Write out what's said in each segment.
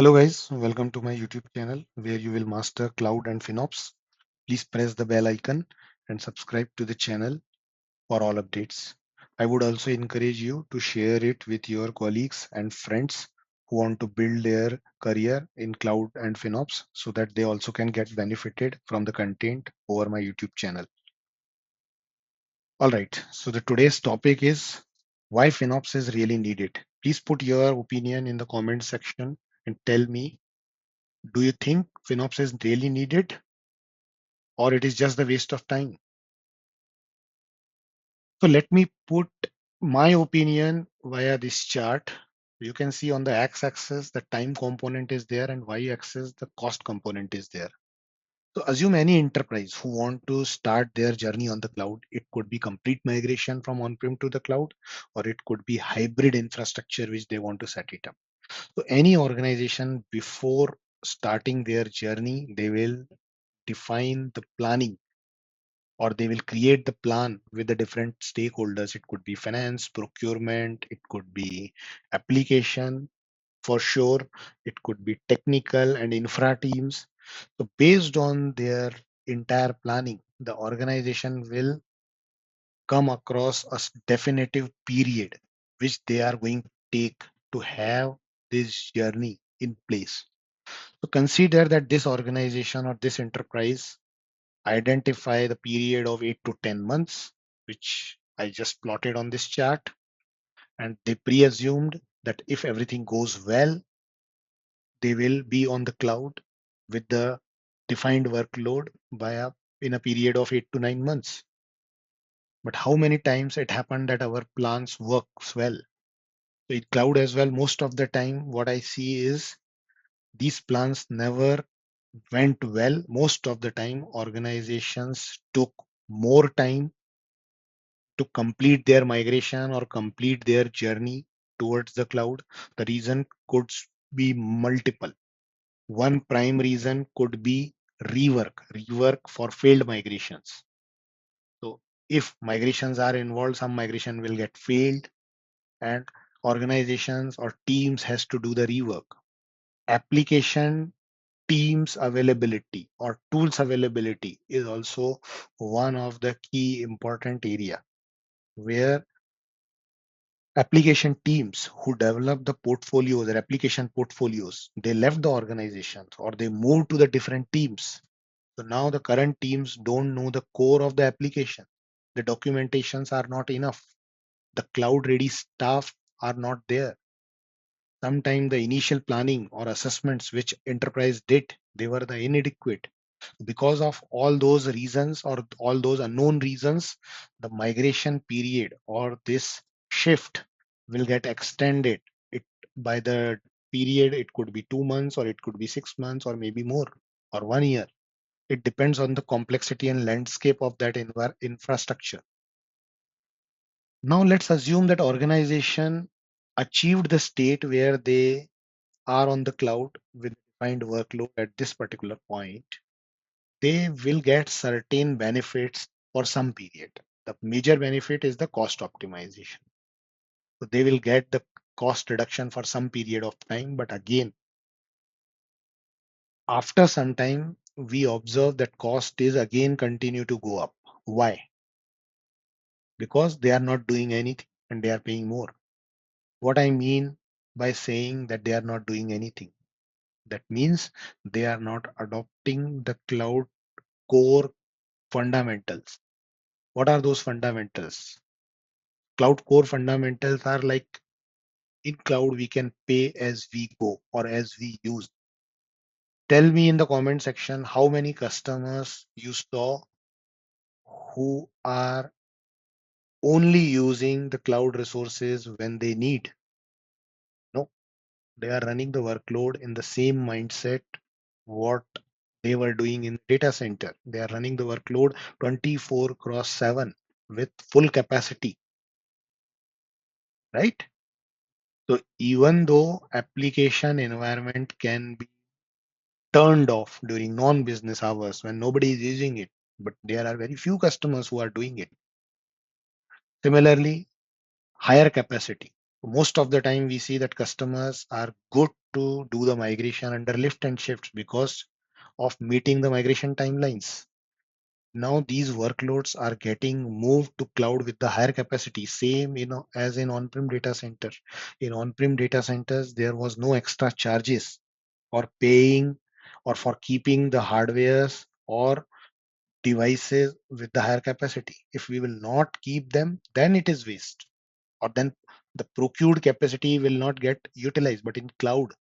Hello guys, welcome to my YouTube channel where you will master cloud and FinOps. Please press the bell icon and subscribe to the channel for all updates. I would also encourage you to share it with your colleagues and friends who want to build their career in cloud and FinOps so that they also can get benefited from the content over my YouTube channel. All right, so the today's topic is why FinOps is really needed. Please put your opinion in the comment section and tell me, do you think FinOps is really needed or it is just the waste of time? So let me put my opinion via this chart. You can see on the x-axis, the time component is there and y-axis, the cost component is there. So assume any enterprise who want to start their journey on the cloud. It could be complete migration from on-prem to the cloud, or it could be hybrid infrastructure which they want to set it up. So any organization before starting their journey, they will define the planning or they will create the plan with the different stakeholders. It could be finance, procurement, it could be application for sure, it could be technical and infra teams. So based on their entire planning, the organization will come across a definitive period which they are going to take to have this journey in place. So consider that this organization or this enterprise identify the period of 8 to 10 months, which I just plotted on this chart. And they pre-assumed that if everything goes well, they will be on the cloud with the defined workload in a period of 8 to 9 months. But how many times it happened that our plans works well? So in cloud as well, most of the time, what I see is these plans never went well. Most of the time, organizations took more time to complete their migration or complete their journey towards the cloud. The reason could be multiple. One prime reason could be rework for failed migrations. So if migrations are involved, some migration will get failed and organizations or teams has to do the rework. Application teams availability or tools availability is also one of the key important area where application teams who develop the portfolios or application portfolios, they left the organizations or they moved to the different teams. So now the current teams don't know the core of the application. The documentations are not enough. The cloud ready staff are not there. Sometimes the initial planning or assessments which enterprise did, they were the inadequate. Because of all those reasons or all those unknown reasons, the migration period or this shift will get extended. It by the period, it could be 2 months or it could be 6 months or maybe more or 1 year. It depends on the complexity and landscape of that infrastructure. Now let's assume that organization achieved the state where they are on the cloud with defined workload at this particular point. They will get certain benefits for some period. The major benefit is the cost optimization. So they will get the cost reduction for some period of time. But again, after some time, we observe that cost is again continue to go up. Why? Because they are not doing anything and they are paying more. What I mean by saying that they are not doing anything, that means they are not adopting the cloud core fundamentals. What are those fundamentals? Cloud core fundamentals are like in cloud, we can pay as we go or as we use. Tell me in the comment section how many customers you saw who are only using the cloud resources when they need. No, they are running the workload in the same mindset what they were doing in data center. They are running the workload 24 cross 7 with full capacity, right? So even though application environment can be turned off during non-business hours when nobody is using it, but there are very few customers who are doing it. Similarly, higher capacity. Most of the time we see that customers are good to do the migration under lift and shifts because of meeting the migration timelines. Now these workloads are getting moved to cloud with the higher capacity, same as in on-prem data center. In on-prem data centers, there was no extra charges or paying or for keeping the hardwares or devices with the higher capacity. If we will not keep them, then it is waste, or then the procured capacity will not get utilized. But in cloud,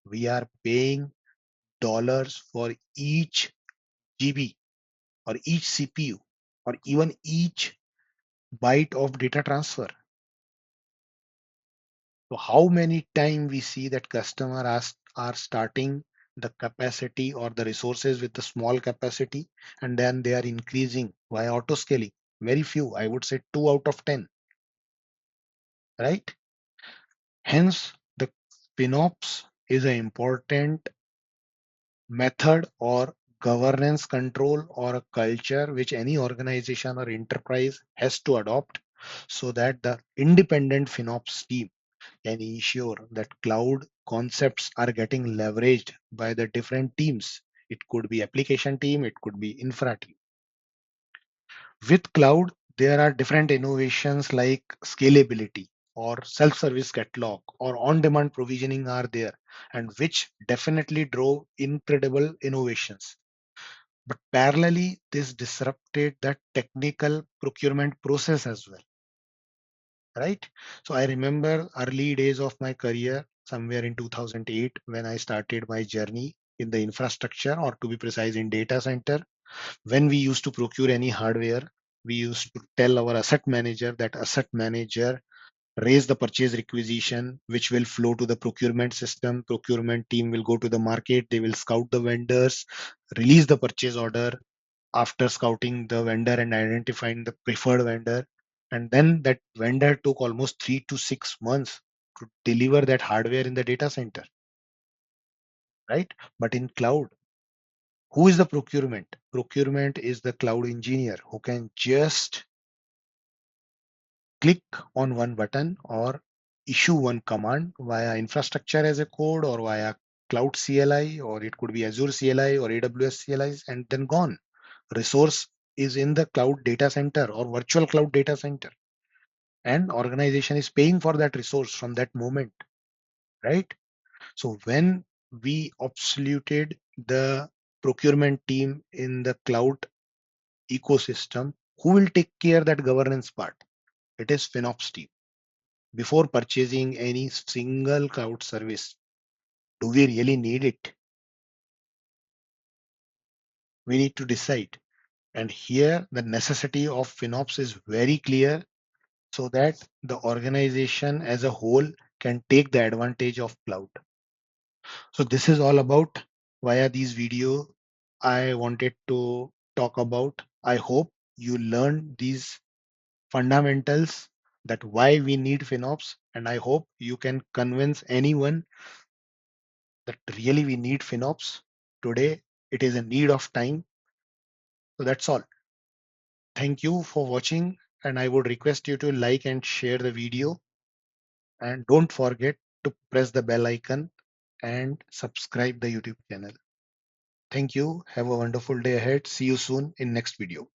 we are paying dollars for each GB or each CPU or even each byte of data transfer. So how many time we see that customer are starting the capacity or the resources with the small capacity, and then they are increasing via auto scaling. Very few, I would say 2 out of 10, right? Hence, the FinOps is an important method or governance control or a culture which any organization or enterprise has to adopt so that the independent FinOps team can ensure that cloud concepts are getting leveraged by the different teams. It could be application team, it could be infra team. With cloud, there are different innovations like scalability or self-service catalog or on-demand provisioning are there, and which definitely drove incredible innovations. But parallelly, this disrupted the technical procurement process as well, right? So I remember early days of my career, somewhere in 2008, when I started my journey in the infrastructure, or to be precise, in data center. When we used to procure any hardware, we used to tell our asset manager that asset manager raise the purchase requisition, which will flow to the procurement system. Procurement team will go to the market, they will scout the vendors, release the purchase order after scouting the vendor and identifying the preferred vendor. And then that vendor took almost 3 to 6 months to deliver that hardware in the data center, right? But in cloud, who is the procurement? Procurement is the cloud engineer who can just click on one button or issue one command via infrastructure as a code or via cloud CLI, or it could be Azure CLI or AWS CLIs, and then gone. Resource is in the cloud data center or virtual cloud data center, and organization is paying for that resource from that moment, right? So when we obsoleted the procurement team in the cloud ecosystem, who will take care that governance part? It is FinOps team. Before purchasing any single cloud service, do we really need it? We need to decide. And here the necessity of FinOps is very clear so that the organization as a whole can take the advantage of cloud. So this is all about via these video I wanted to talk about. I hope you learned these fundamentals, that why we need FinOps, and I hope you can convince anyone that really we need FinOps today. It is a need of time. So that's all. Thank you for watching, and I would request you to like and share the video, and don't forget to press the bell icon and subscribe the YouTube channel. Thank you. Have a wonderful day ahead. See you soon in next video.